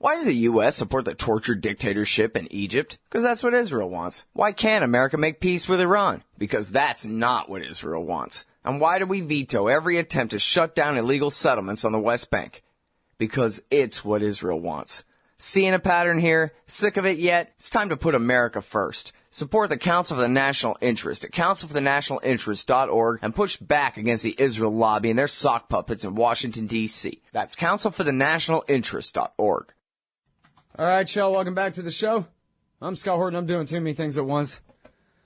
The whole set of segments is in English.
Why does the U.S. support the tortured dictatorship in Egypt? Because that's what Israel wants. Why can't America make peace with Iran? Because that's not what Israel wants. And why do we veto every attempt to shut down illegal settlements on the West Bank? Because it's what Israel wants. Seeing a pattern here? Sick of it yet? It's time to put America first. Support the Council for the National Interest at councilforthenationalinterest.org and push back against the Israel lobby and their sock puppets in Washington, D.C. That's councilforthenationalinterest.org. All right, y'all, welcome back to the show. I'm Scott Horton. I'm doing too many things at once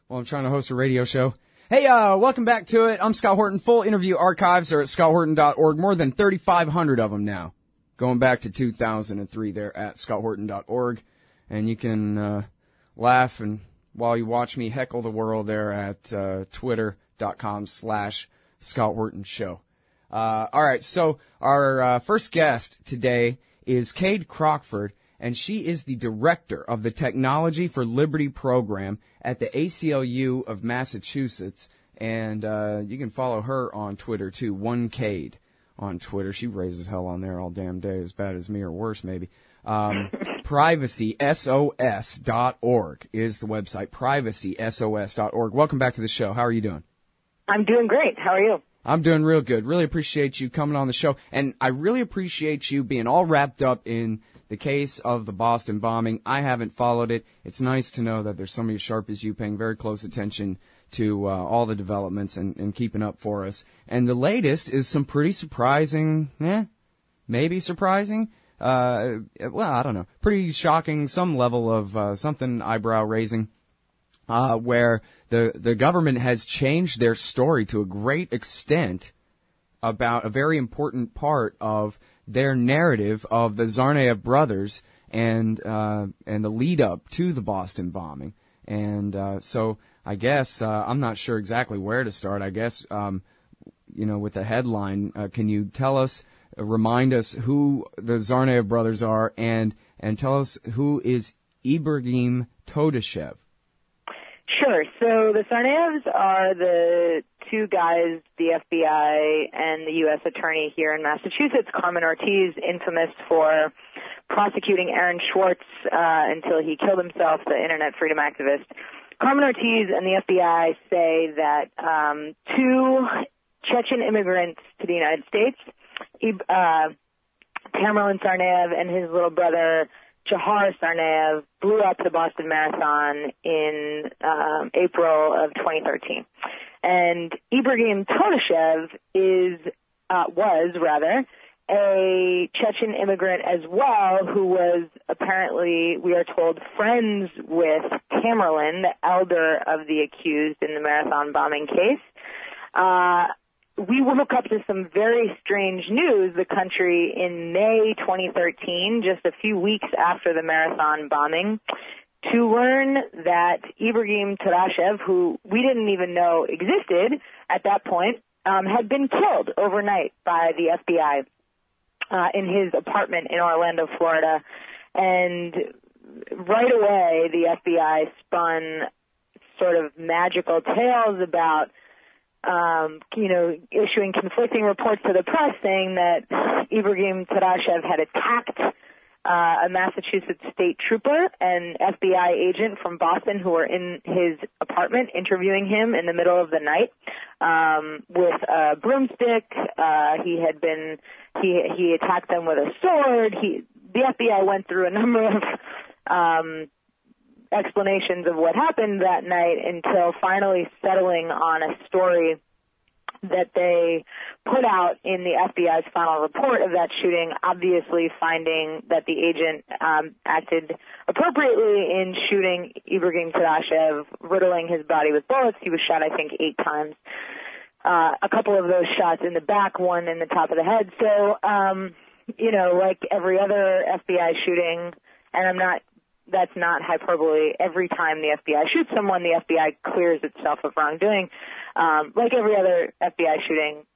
while I'm trying to host a radio show. Hey, welcome back to it. I'm Scott Horton. Full interview archives are at scotthorton.org. More than 3,500 of them now. Going back to 2003 there at scotthorton.org. And you can laugh and while you watch me heckle the world there at twitter.com/Scott Horton Show. All right, so our first guest today is Kade Crockford, and she is the director of the Technology for Liberty program at the ACLU of Massachusetts. And you can follow her on Twitter, too, OneKade on Twitter. She raises hell on there all damn day, as bad as me or worse, maybe. PrivacySOS.org is the website, PrivacySOS.org. Welcome back to the show. How are you doing? I'm doing great. How are you? I'm doing real good. Really appreciate you coming on the show. And I really appreciate you being all wrapped up in the case of the Boston bombing. I haven't followed it. It's nice to know that there's somebody as sharp as you paying very close attention to all the developments and keeping up for us. And the latest is some pretty surprising, maybe surprising, well, I don't know, pretty shocking, some level of something eyebrow-raising, where the government has changed their story to a great extent about a very important part of their narrative of the Tsarnaev brothers and the lead-up to the Boston bombing. And so I guess I'm not sure exactly where to start. I guess, with the headline, can you tell us, remind us who the Tsarnaev brothers are and tell us who is Ibragim Todashev? Sure. So the Tsarnaevs are the two guys, the FBI and the U.S. attorney here in Massachusetts, Carmen Ortiz, infamous for prosecuting Aaron Swartz until he killed himself, the internet freedom activist. Carmen Ortiz and the FBI say that two Chechen immigrants to the United States, Tamerlan Tsarnaev and his little brother Jahar Tsarnaev, blew up the Boston Marathon in April of 2013. And Ibragim Todashev was a Chechen immigrant as well, who was apparently, we are told, friends with Tamerlan, the elder of the accused in the marathon bombing case. We woke up to some very strange news. The country in May 2013, just a few weeks after the marathon bombing, to learn that Ibragim Todashev, who we didn't even know existed at that point, had been killed overnight by the FBI in his apartment in Orlando, Florida. And right away, the FBI spun sort of magical tales about issuing conflicting reports to the press saying that Ibragim Todashev had attacked a Massachusetts state trooper, an FBI agent from Boston, who were in his apartment interviewing him in the middle of the night with a broomstick. He attacked them with a sword. The FBI went through a number of explanations of what happened that night until finally settling on a story that they put out in the FBI's final report of that shooting, obviously finding that the agent acted appropriately in shooting Ibragim Todashev, riddling his body with bullets. He was shot, I think, 8 times. A couple of those shots in the back, one in the top of the head. So, like every other FBI shooting, and that's not hyperbole. Every time the FBI shoots someone, the FBI clears itself of wrongdoing. Like every other FBI shooting,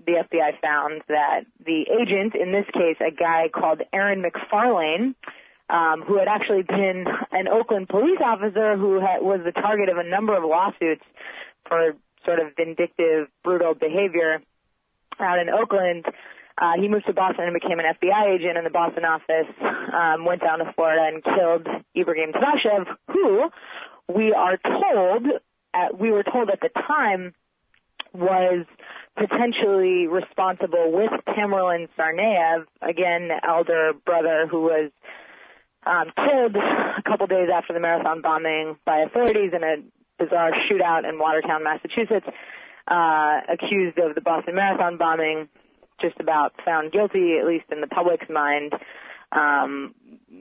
the FBI found that the agent, in this case, a guy called Aaron McFarlane, who had actually been an Oakland police officer who was the target of a number of lawsuits for sort of vindictive, brutal behavior out in Oakland, He moved to Boston and became an FBI agent in the Boston office, went down to Florida and killed Ibragim Todashev, who we were told at the time was potentially responsible with Tamerlan Tsarnaev, again, the elder brother who was killed a couple days after the marathon bombing by authorities in a bizarre shootout in Watertown, Massachusetts, accused of the Boston Marathon bombing, just about found guilty, at least in the public's mind.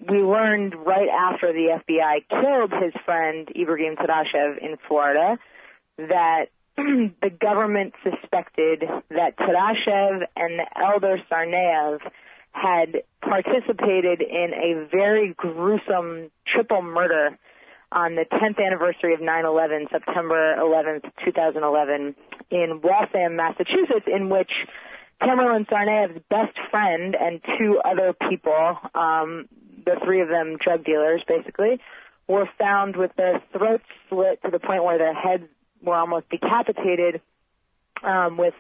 We learned right after the FBI killed his friend Ibragim Todashev in Florida that the government suspected that Todashev and the elder Tsarnaev had participated in a very gruesome triple murder on the 10th anniversary of 9/11, September 11th, 2011, in Waltham, Massachusetts, in which Tamerlan Tsarnaev's best friend and two other people, the three of them drug dealers basically, were found with their throats slit to the point where their heads were almost decapitated, with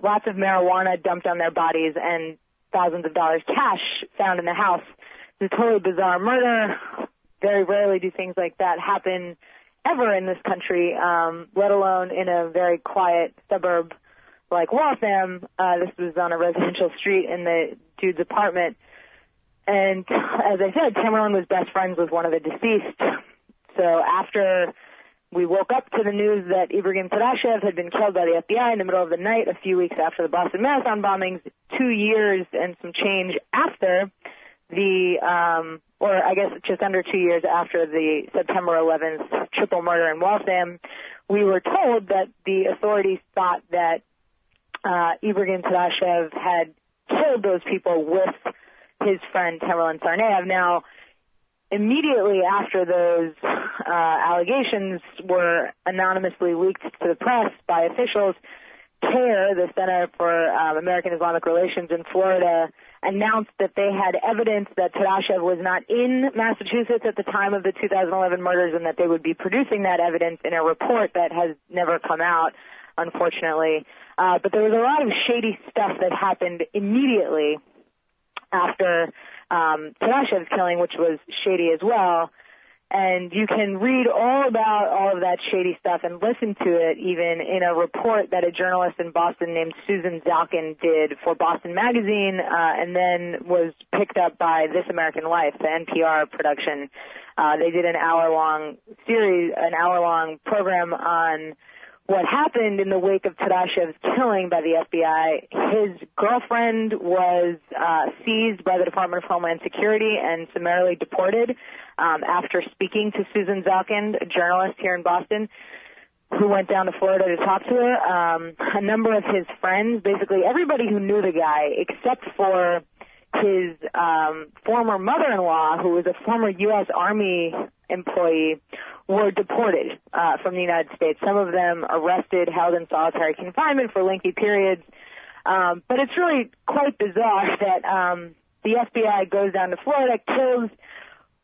lots of marijuana dumped on their bodies and thousands of dollars cash found in the house. It's a totally bizarre murder. Very rarely do things like that happen ever in this country, let alone in a very quiet suburb like Waltham. This was on a residential street in the dude's apartment. And as I said, Tamerlan was best friends with one of the deceased. So after we woke up to the news that Ibragim Todashev had been killed by the FBI in the middle of the night, a few weeks after the Boston Marathon bombings, 2 years and some change after or I guess just under 2 years after the September 11th triple murder in Waltham, we were told that the authorities thought that Ibragim Todashev had killed those people with his friend Tamerlan Tsarnaev. Now, immediately after those allegations were anonymously leaked to the press by officials, CARE, the Center for American Islamic Relations in Florida, announced that they had evidence that Todashev was not in Massachusetts at the time of the 2011 murders and that they would be producing that evidence in a report that has never come out, unfortunately. But there was a lot of shady stuff that happened immediately after Todashev's killing, which was shady as well. And you can read all about all of that shady stuff and listen to it even in a report that a journalist in Boston named Susan Zalkin did for Boston Magazine, and then was picked up by This American Life, the NPR production. They did an hour-long program on what happened in the wake of Todashev's killing by the FBI. His girlfriend was seized by the Department of Homeland Security and summarily deported after speaking to Susan Zalkin, a journalist here in Boston, who went down to Florida to talk to her. A number of his friends, basically everybody who knew the guy, except for his former mother-in-law, who was a former U.S. Army employee, were deported from the United States. Some of them arrested, held in solitary confinement for lengthy periods. But it's really quite bizarre that the FBI goes down to Florida, kills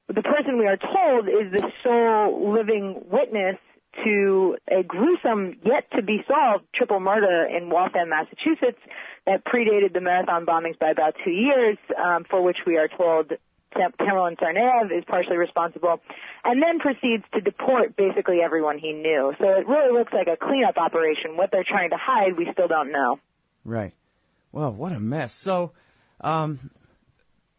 the person we are told is the sole living witness to a gruesome, yet-to-be-solved triple murder in Waltham, Massachusetts that predated the marathon bombings by about 2 years, for which we are told Tamerlan Tsarnaev is partially responsible, and then proceeds to deport basically everyone he knew. So it really looks like a cleanup operation. What they're trying to hide, we still don't know. Right. Well, what a mess. So,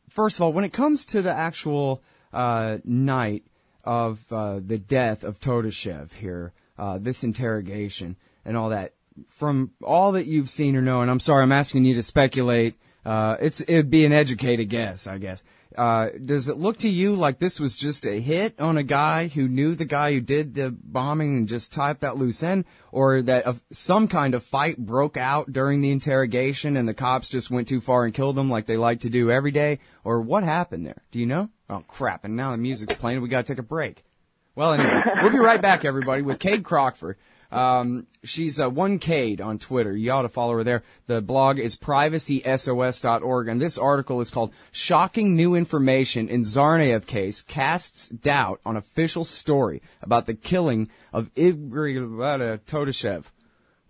first of all, when it comes to the actual night of the death of Todashev here, this interrogation and all that, from all that you've seen or know, and I'm sorry, I'm asking you to speculate, it'd be an educated guess, I guess. Does it look to you like this was just a hit on a guy who knew the guy who did the bombing and just typed that loose end, or that some kind of fight broke out during the interrogation and the cops just went too far and killed him like they like to do every day? Or what happened there? Do you know? Oh, crap, and now the music's playing. We got to take a break. Well, anyway, we'll be right back, everybody, with Kade Crockford. She's one Kade on Twitter. You ought to follow her there. The blog is privacysos.org, and this article is called "Shocking New Information in Tsarnaev Case Casts Doubt on Official Story About the Killing of Ibragim Todashev."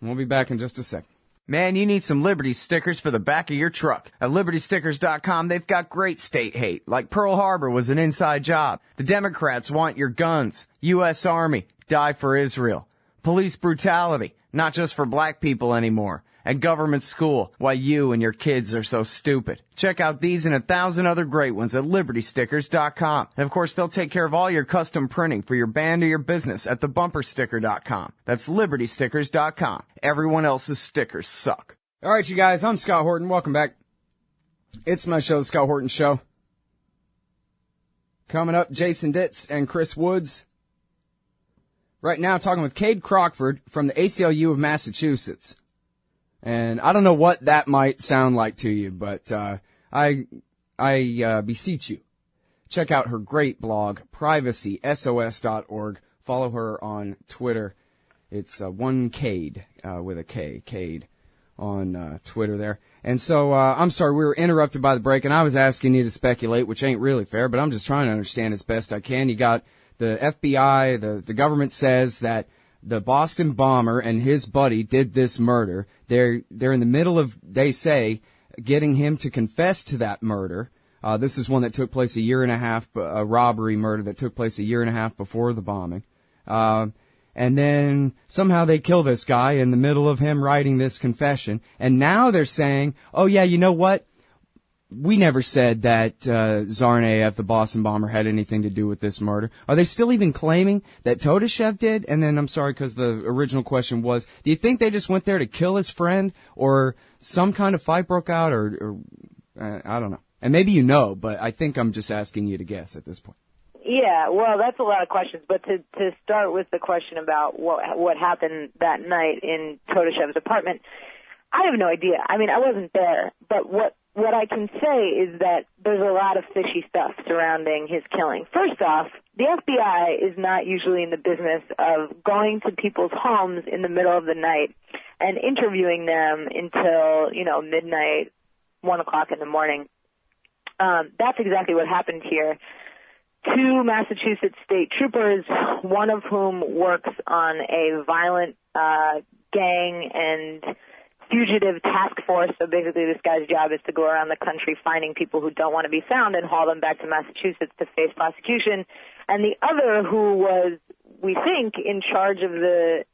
We'll be back in just a second. Man, you need some Liberty stickers for the back of your truck. At LibertyStickers.com, they've got great state hate, like Pearl Harbor was an inside job. The Democrats want your guns. U.S. Army, die for Israel. Police brutality, not just for black people anymore. And government school, why you and your kids are so stupid. Check out these and 1,000 other great ones at LibertyStickers.com. And of course, they'll take care of all your custom printing for your band or your business at TheBumperSticker.com. That's LibertyStickers.com. Everyone else's stickers suck. All right, you guys, I'm Scott Horton. Welcome back. It's my show, The Scott Horton Show. Coming up, Jason Ditz and Chris Woods. Right now, talking with Kade Crockford from the ACLU of Massachusetts. And I don't know what that might sound like to you, but I beseech you, check out her great blog, privacysos.org. Follow her on Twitter. It's one Kade with a K, Kade, on Twitter there. And so I'm sorry, we were interrupted by the break, and I was asking you to speculate, which ain't really fair, but I'm just trying to understand as best I can. You got the FBI, the government says that the Boston bomber and his buddy did this murder. They're in the middle of, they say, getting him to confess to that murder. This is one that took place a year and a half, a robbery murder that took place a year and a half before the bombing. And then somehow they kill this guy in the middle of him writing this confession. And now they're saying, oh yeah, you know what? We never said that Tsarnaev, the Boston bomber, had anything to do with this murder. Are they still even claiming that Todashev did? And then, I'm sorry, because the original question was, do you think they just went there to kill his friend, or some kind of fight broke out, or I don't know. And maybe you know, but I think I'm just asking you to guess at this point. Yeah, well, that's a lot of questions. But to start with the question about what happened that night in Todashev's apartment, I have no idea. I mean, I wasn't there, but what I can say is that there's a lot of fishy stuff surrounding his killing. First off, the FBI is not usually in the business of going to people's homes in the middle of the night and interviewing them until, midnight, 1 o'clock in the morning. That's exactly what happened here. 2 Massachusetts state troopers, one of whom works on a violent gang and fugitive task force. So basically this guy's job is to go around the country finding people who don't want to be found and haul them back to Massachusetts to face prosecution. And the other, who was, we think, in charge of the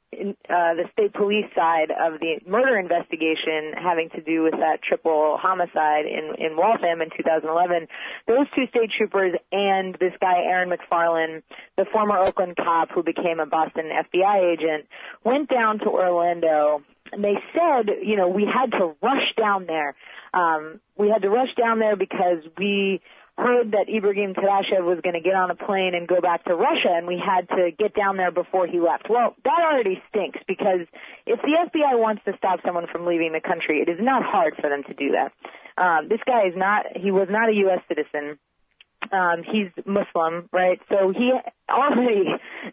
state police side of the murder investigation having to do with that triple homicide in Waltham in 2011, those 2 state troopers and this guy Aaron McFarland, the former Oakland cop who became a Boston FBI agent, went down to Orlando. And they said, we had to rush down there. We had to rush down there because we heard that Ibragim Todashev was going to get on a plane and go back to Russia, and we had to get down there before he left. Well, that already stinks, because if the FBI wants to stop someone from leaving the country, it is not hard for them to do that. This guy he was not a U.S. citizen. He's Muslim, right? So he already,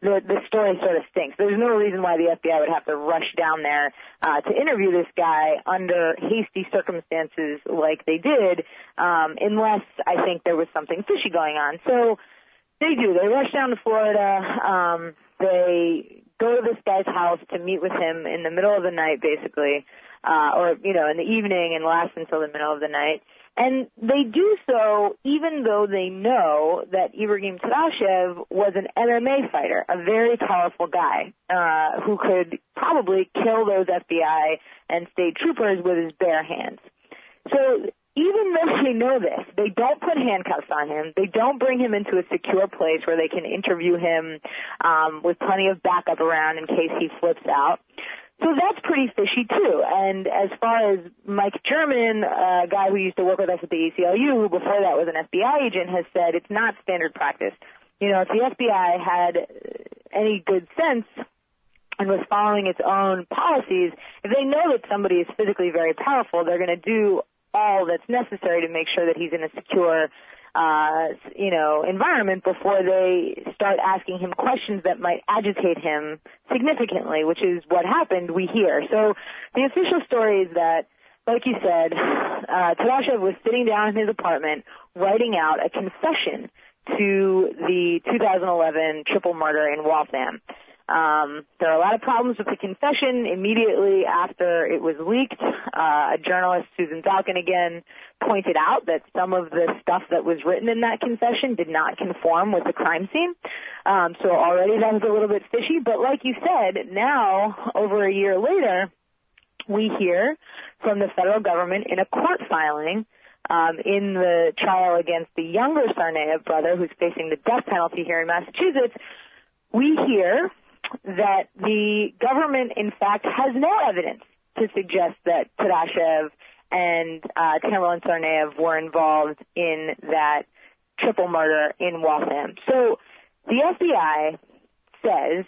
the story sort of stinks. There's no reason why the FBI would have to rush down there to interview this guy under hasty circumstances like they did, unless I think there was something fishy going on. So they do. They rush down to Florida. They go to this guy's house to meet with him in the middle of the night, basically, or, in the evening, and last until the middle of the night. And they do so even though they know that Ibragim Todashev was an MMA fighter, a very powerful guy, who could probably kill those FBI and state troopers with his bare hands. So even though they know this, they don't put handcuffs on him. They don't bring him into a secure place where they can interview him with plenty of backup around in case he flips out. So that's pretty fishy, too. And as far as Mike German, a guy who used to work with us at the ACLU, who before that was an FBI agent, has said it's not standard practice. If the FBI had any good sense and was following its own policies, if they know that somebody is physically very powerful, they're going to do all that's necessary to make sure that he's in a secure environment before they start asking him questions that might agitate him significantly, which is what happened, we hear. So the official story is that, like you said, Todashev was sitting down in his apartment writing out a confession to the 2011 triple murder in Waltham. There are a lot of problems with the confession. Immediately after it was leaked, a journalist, Susan Falcon, again, pointed out that some of the stuff that was written in that confession did not conform with the crime scene. So already that was a little bit fishy. But like you said, now, over a year later, we hear from the federal government in a court filing in the trial against the younger Tsarnaev brother who's facing the death penalty here in Massachusetts. We hear that the government, in fact, has no evidence to suggest that Todashev and Tamerlan Tsarnaev were involved in that triple murder in Waltham. So the FBI says,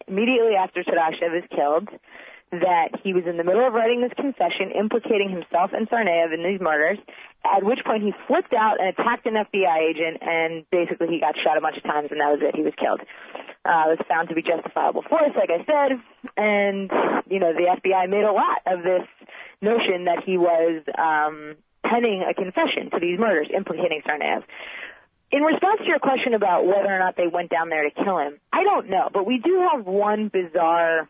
immediately after Todashev is killed, that he was in the middle of writing this confession implicating himself and Tsarnaev in these murders, at which point he flipped out and attacked an FBI agent, and basically he got shot a bunch of times, and that was it. He was killed. It was found to be justifiable force, like I said, and, you know, the FBI made a lot of this notion that he was penning a confession to these murders implicating Tsarnaev. In response to your question about whether or not they went down there to kill him, I don't know, but we do have one bizarre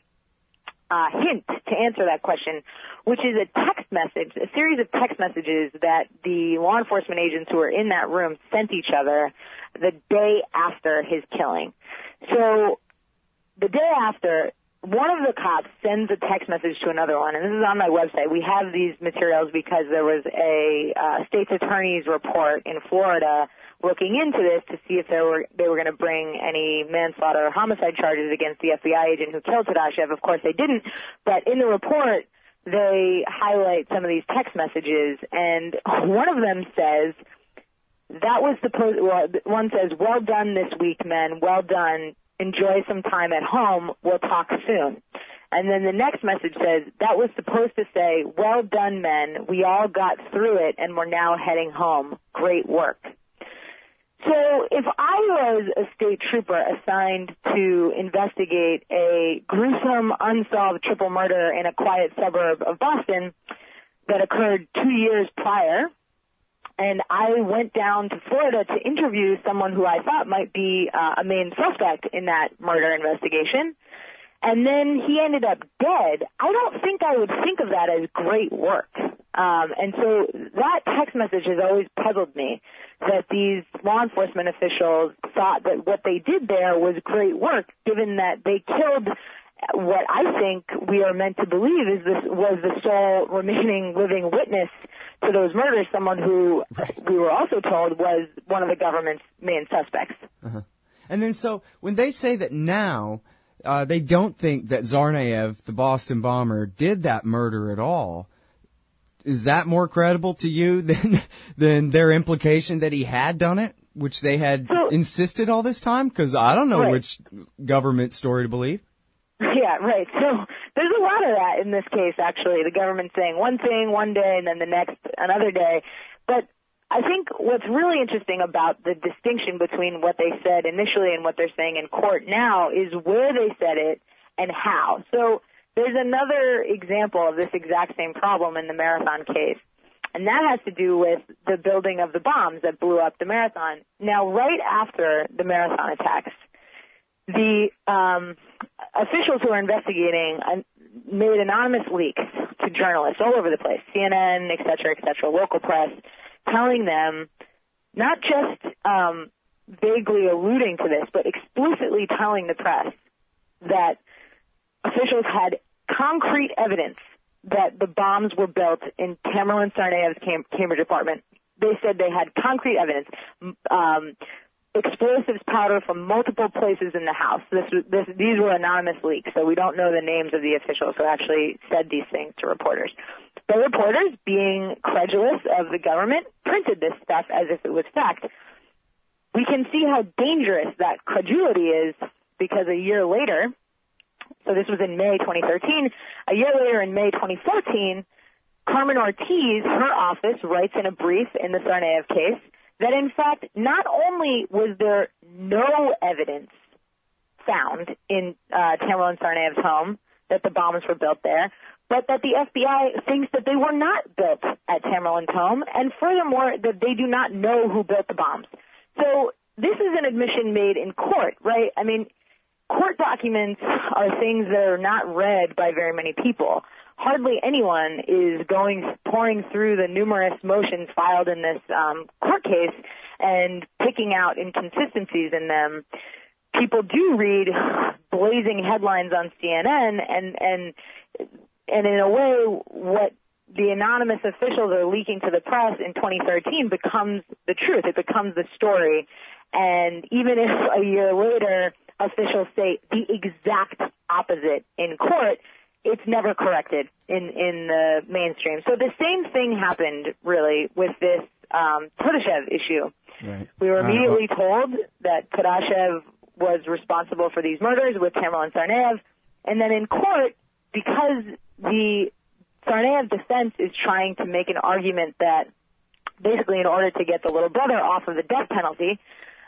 hint to answer that question, which is a text message, a series of text messages that the law enforcement agents who were in that room sent each other the day after his killing. So the day after, one of the cops sends a text message to another one, and this is on my website. We have these materials because there was a state's attorney's report in Florida looking into this to see if they were going to bring any manslaughter or homicide charges against the FBI agent who killed Todashev. Of course, they didn't. But in the report, they highlight some of these text messages, and one of them says, one says, "Well done this week, men. Well done. Enjoy some time at home. We'll talk soon." And then the next message says, "That was supposed to say, well done, men. We all got through it, and we're now heading home. Great work." So if I was a state trooper assigned to investigate a gruesome, unsolved triple murder in a quiet suburb of Boston that occurred 2 years prior, and I went down to Florida to interview someone who I thought might be a main suspect in that murder investigation, and then he ended up dead, I don't think I would think of that as great work. And so that text message has always puzzled me, that these law enforcement officials thought that what they did there was great work, given that they killed what I think we are meant to believe was the sole remaining living witness to those murders, someone who we were also told was one of the government's main suspects. Uh-huh. And then so when they say that now they don't think that Tsarnaev, the Boston bomber, did that murder at all, is that more credible to you than their implication that he had done it, which they had insisted all this time? Because I don't know which government story to believe. Yeah, right. So there's a lot of that in this case, actually. The government saying one thing one day and then the next another day. But I think what's really interesting about the distinction between what they said initially and what they're saying in court now is where they said it and how. So there's another example of this exact same problem in the Marathon case, and that has to do with the building of the bombs that blew up the Marathon. Now, right after the Marathon attacks, the officials who are investigating made anonymous leaks to journalists all over the place, CNN, et cetera, local press, telling them, not just vaguely alluding to this, but explicitly telling the press that officials had concrete evidence that the bombs were built in Tamerlan Tsarnaev's Cambridge apartment. They said they had concrete evidence, explosives powder from multiple places in the house. These were anonymous leaks, so we don't know the names of the officials who actually said these things to reporters. The reporters, being credulous of the government, printed this stuff as if it was fact. We can see how dangerous that credulity is because a year later, so this was in May 2013, a year later in May 2014, Carmen Ortiz, her office, writes in a brief in the Tsarnaev case that, in fact, not only was there no evidence found in Tamerlan Tsarnaev's home that the bombs were built there, but that the FBI thinks that they were not built at Tamerlan's home, and furthermore, that they do not know who built the bombs. So this is an admission made in court, right? I mean, court documents are things that are not read by very many people. Hardly anyone is pouring through the numerous motions filed in this court case and picking out inconsistencies in them. People do read blazing headlines on CNN, and in a way, what the anonymous officials are leaking to the press in 2013 becomes the truth. It becomes the story. And even if a year later officials say the exact opposite in court, it's never corrected in the mainstream. So the same thing happened, really, with this Todashev issue. Right. We were immediately told that Todashev was responsible for these murders with Tamerlan Tsarnaev, and then in court, because the Tsarnaev defense is trying to make an argument that basically in order to get the little brother off of the death penalty,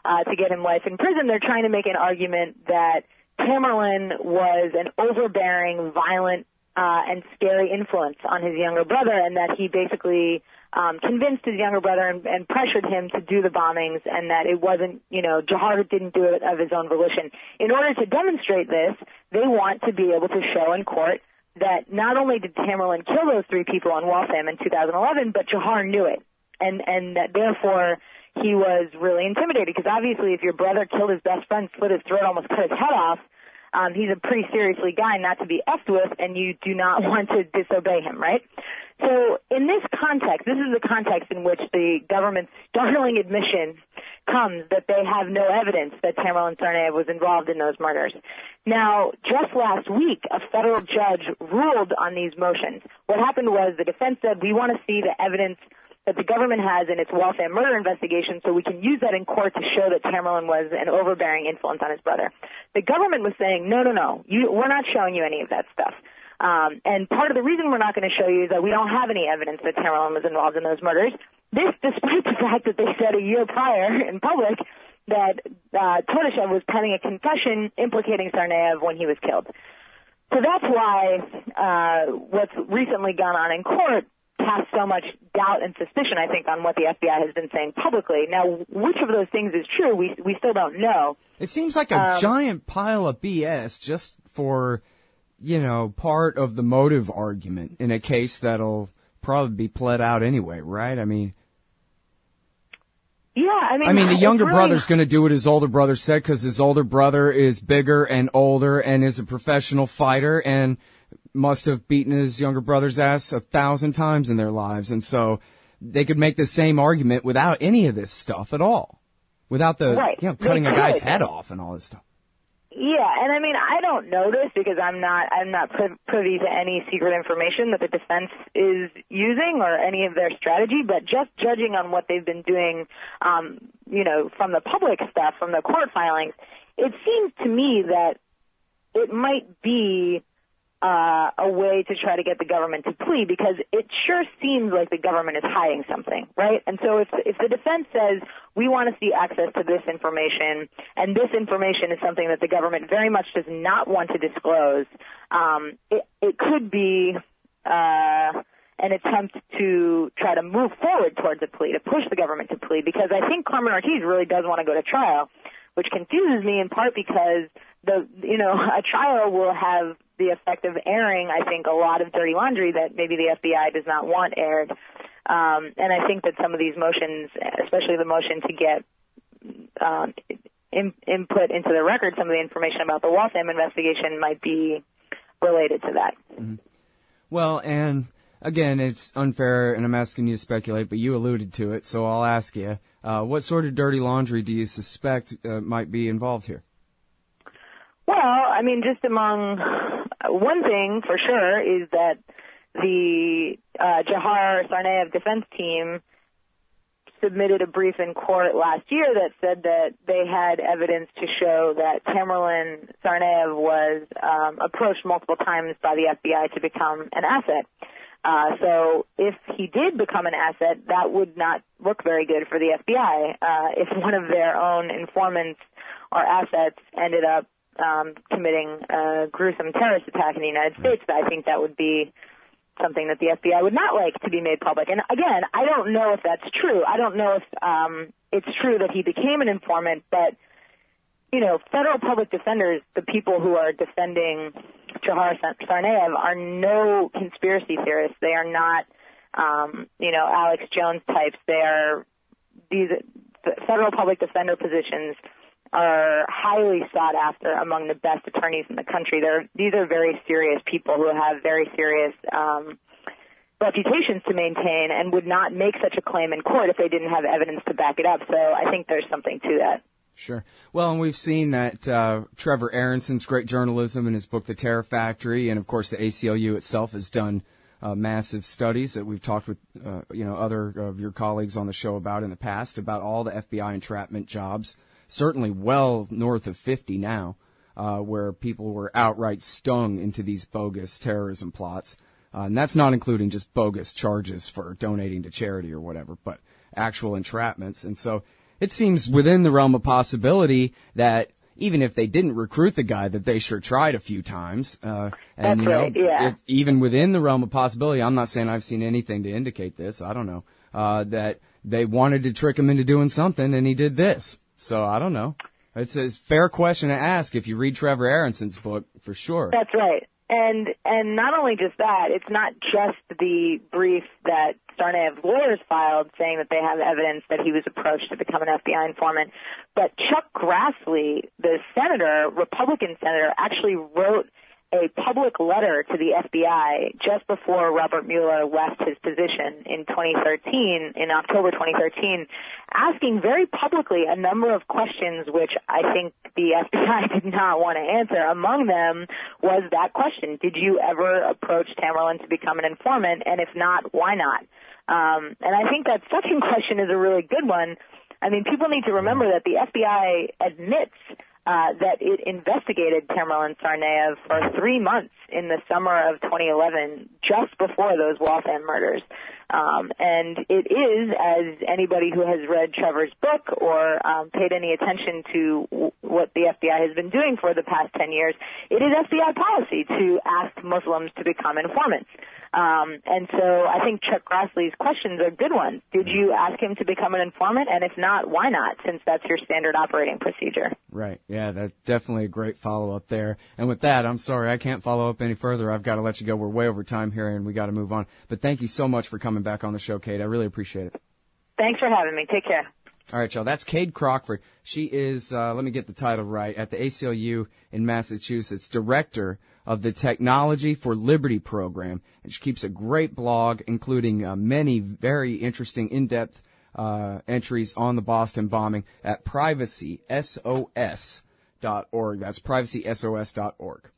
to get him life in prison, they're trying to make an argument that Tamerlan was an overbearing, violent, and scary influence on his younger brother, and that he basically convinced his younger brother and pressured him to do the bombings, and that it wasn't, Jahar didn't do it of his own volition. In order to demonstrate this, they want to be able to show in court that not only did Tamerlan kill those 3 people on Waltham in 2011, but Jahar knew it, and that therefore he was really intimidated, because obviously if your brother killed his best friend, slit his throat, almost cut his head off, he's a pretty seriously guy not to be effed with, and you do not want to disobey him, right? So in this context, this is the context in which the government's startling admission comes that they have no evidence that Tamerlan Tsarnaev was involved in those murders. Now, just last week, a federal judge ruled on these motions. What happened was the defense said, we want to see the evidence that the government has in its Waltham murder investigation so we can use that in court to show that Tamerlan was an overbearing influence on his brother. The government was saying, no, we're not showing you any of that stuff. And part of the reason we're not going to show you is that we don't have any evidence that Tamerlan was involved in those murders. This despite the fact that they said a year prior in public that Todashev was penning a confession implicating Tsarnaev when he was killed. So that's why what's recently gone on in court cast so much doubt and suspicion, I think, on what the FBI has been saying publicly. Now, which of those things is true, we still don't know. It seems like a giant pile of BS just for, part of the motive argument in a case that'll probably be pled out anyway, right? I mean, the younger brother's going to do what his older brother said because his older brother is bigger and older and is a professional fighter and must have beaten his younger brother's ass 1,000 times in their lives. And so they could make the same argument without any of this stuff at all. Without the, cutting a guy's head off and all this stuff. Yeah, and I don't know this because I'm not privy to any secret information that the defense is using or any of their strategy, but just judging on what they've been doing, from the public stuff, from the court filings, it seems to me that it might be a way to try to get the government to plea, because it sure seems like the government is hiding something, right? And so if the defense says, we want to see access to this information, and this information is something that the government very much does not want to disclose, it could be an attempt to try to move forward towards a plea, to push the government to plea, because I think Carmen Ortiz really does want to go to trial, which confuses me in part because a trial will have the effect of airing, I think, a lot of dirty laundry that maybe the FBI does not want aired. And I think that some of these motions, especially the motion to get input into the record, some of the information about the Waltham investigation might be related to that. Mm-hmm. Well, and again, it's unfair, and I'm asking you to speculate, but you alluded to it, so I'll ask you, what sort of dirty laundry do you suspect might be involved here? Well, just among one thing for sure is that the Jahar Tsarnaev defense team submitted a brief in court last year that said that they had evidence to show that Tamerlan Tsarnaev was approached multiple times by the FBI to become an asset. So if he did become an asset, that would not look very good for the FBI. If one of their own informants or assets ended up committing a gruesome terrorist attack in the United States, I think that would be something that the FBI would not like to be made public. And again, I don't know if that's true. I don't know if it's true that he became an informant, but federal public defenders, the people who are defending Tamerlan Tsarnaev, are no conspiracy theorists. They are not, Alex Jones types. These federal public defender positions are highly sought after among the best attorneys in the country. These are very serious people who have very serious reputations to maintain and would not make such a claim in court if they didn't have evidence to back it up. So I think there's something to that. Sure. Well, and we've seen that Trevor Aronson's great journalism in his book, The Terror Factory, and of course the ACLU itself has done massive studies that we've talked with, other of your colleagues on the show about in the past, about all the FBI entrapment jobs, certainly well north of 50 now, where people were outright stung into these bogus terrorism plots. And that's not including just bogus charges for donating to charity or whatever, but actual entrapments. And so it seems within the realm of possibility that even if they didn't recruit the guy, that they sure tried a few times. That's right, yeah. Even within the realm of possibility, I'm not saying I've seen anything to indicate this, I don't know, that they wanted to trick him into doing something and he did this. So I don't know. It's a fair question to ask if you read Trevor Aronson's book, for sure. That's right. And not only just that, it's not just the brief that Tsarnaev's lawyers filed saying that they have evidence that he was approached to become an FBI informant, but Chuck Grassley, the Republican senator, actually wrote a public letter to the FBI just before Robert Mueller left his position in October 2013, asking very publicly a number of questions which I think the FBI did not want to answer. Among them was that question: did you ever approach Tamerlan to become an informant? And if not, why not? And I think that second question is a really good one. I mean, people need to remember that the FBI admits that it investigated Tamerlan Tsarnaev for 3 months in the summer of 2011, just before those Waltham murders. And it is, as anybody who has read Trevor's book or paid any attention to what the FBI has been doing for the past 10 years, it is FBI policy to ask Muslims to become informants. And so I think Chuck Grassley's questions are good ones. Did you ask him to become an informant? And if not, why not, since that's your standard operating procedure? Right. Yeah, that's definitely a great follow-up there. And with that, I'm sorry, I can't follow up any further. I've got to let you go. We're way over time here, and we got to move on. But thank you so much for coming back on the show, Kate. I really appreciate it. Thanks for having me. Take care. All right, y'all. That's Kade Crockford. She is, let me get the title right, at the ACLU in Massachusetts, Director of the Technology for Liberty program. And she keeps a great blog, including many very interesting, in-depth entries on the Boston bombing at privacysos.org. That's privacysos.org.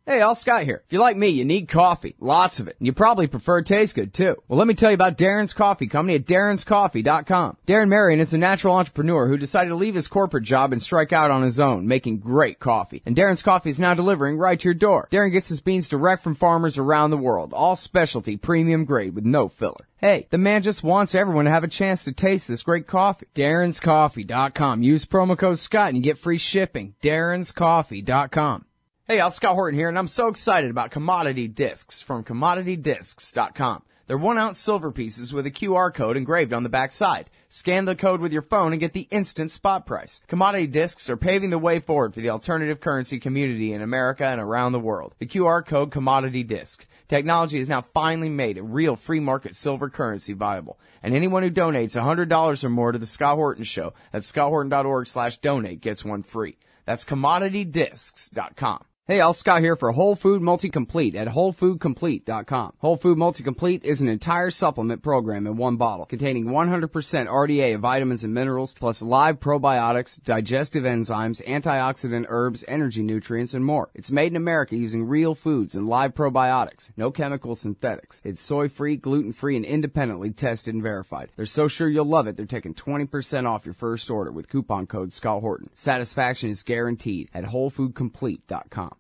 Hey, all, Scott here. If you're like me, you need coffee. Lots of it. And you probably prefer it tastes good, too. Well, let me tell you about Darren's Coffee Company at darrenscoffee.com. Darren Marion is a natural entrepreneur who decided to leave his corporate job and strike out on his own, making great coffee. And Darren's Coffee is now delivering right to your door. Darren gets his beans direct from farmers around the world. All specialty, premium grade with no filler. Hey, the man just wants everyone to have a chance to taste this great coffee. darrenscoffee.com. Use promo code Scott and you get free shipping. darrenscoffee.com. Hey, y'all, Scott Horton here, and I'm so excited about commodity discs from commoditydiscs.com. They're 1-ounce silver pieces with a QR code engraved on the back side. Scan the code with your phone and get the instant spot price. Commodity discs are paving the way forward for the alternative currency community in America and around the world. The QR code Commodity Disc. Technology has now finally made a real free market silver currency viable. And anyone who donates $100 or more to the Scott Horton Show at scotthorton.org/donate gets one free. That's commoditydiscs.com. Hey, all, Scott here for Whole Food Multi-Complete at WholeFoodComplete.com. Whole Food Multi-Complete is an entire supplement program in one bottle, containing 100% RDA of vitamins and minerals, plus live probiotics, digestive enzymes, antioxidant herbs, energy nutrients, and more. It's made in America using real foods and live probiotics. No chemical synthetics. It's soy-free, gluten-free, and independently tested and verified. They're so sure you'll love it, they're taking 20% off your first order with coupon code Scott Horton. Satisfaction is guaranteed at WholeFoodComplete.com.